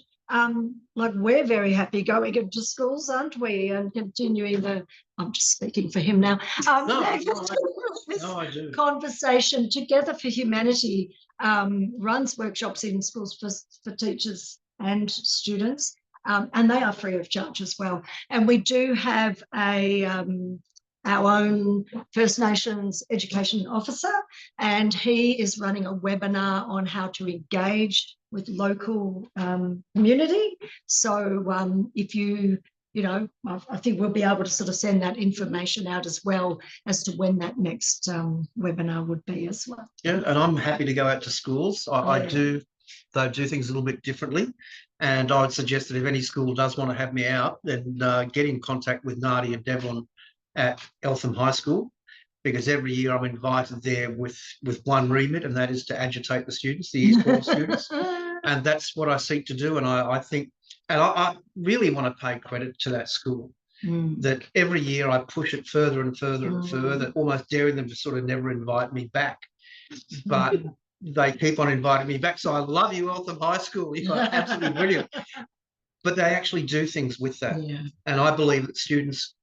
like, we're very happy going into schools, aren't we? And continuing I'm just speaking for him now. No, I do. Conversation Together for Humanity runs workshops in schools for teachers and students, and they are free of charge as well. And we do have our own First Nations education officer, and he is running a webinar on how to engage with local community. So if I think we'll be able to sort of send that information out as well as to when that next webinar would be as well. Yeah, and I'm happy to go out to schools. I do things a little bit differently, and I would suggest that if any school does want to have me out, then get in contact with Nadi and Devon at Eltham High School, because every year I'm invited there with one remit, and that is to agitate the students, the Year 12 students. And that's what I seek to do. And I think, and I really want to pay credit to that school, that every year I push it further and further and further, almost daring them to sort of never invite me back. But they keep on inviting me back. So I love you, Eltham High School. You're absolutely brilliant. But they actually do things with that. Yeah. And I believe that students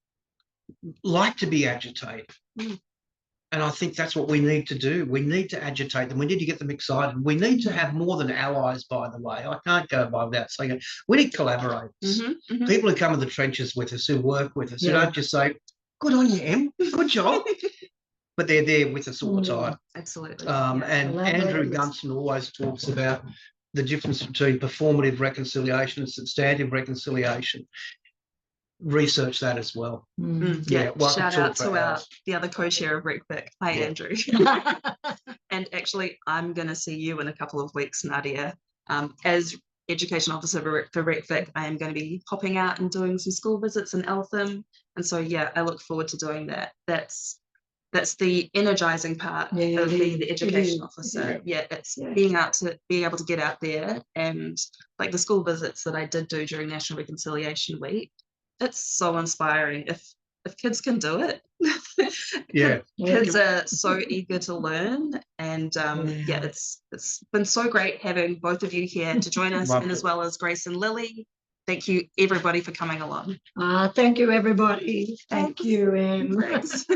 like to be agitated. And And I think that's what we need to do. We need to agitate them. We need to get them excited. We need to have more than allies, by the way. I can't go by without saying it. We need collaborators. People who come in the trenches with us, who work with us, who don't just say, good on you, Em, good job. But they're there with us all the time. Absolutely. And Andrew Collaborators. Gunson always talks about the difference between performative reconciliation and substantive reconciliation. Research that as well. Yeah, well, I could shout talk out for to hours. the other co-chair of RecVic. Hi, Yeah. Andrew. And actually, I'm going to see you in a couple of weeks, Nadia. As Education Officer for RecVic, I am going to be popping out and doing some school visits in Eltham. And so, yeah, I look forward to doing that. That's the energizing part of being the education officer. Yeah, it's being able to get out there, and like the school visits that I did do during National Reconciliation Week. It's so inspiring. If kids can do it, kids are so eager to learn, and it's been so great having both of you here to join us, and as well as Grace and Lily. Thank you everybody for coming along. Thank you everybody. Thank you, Em. Thanks.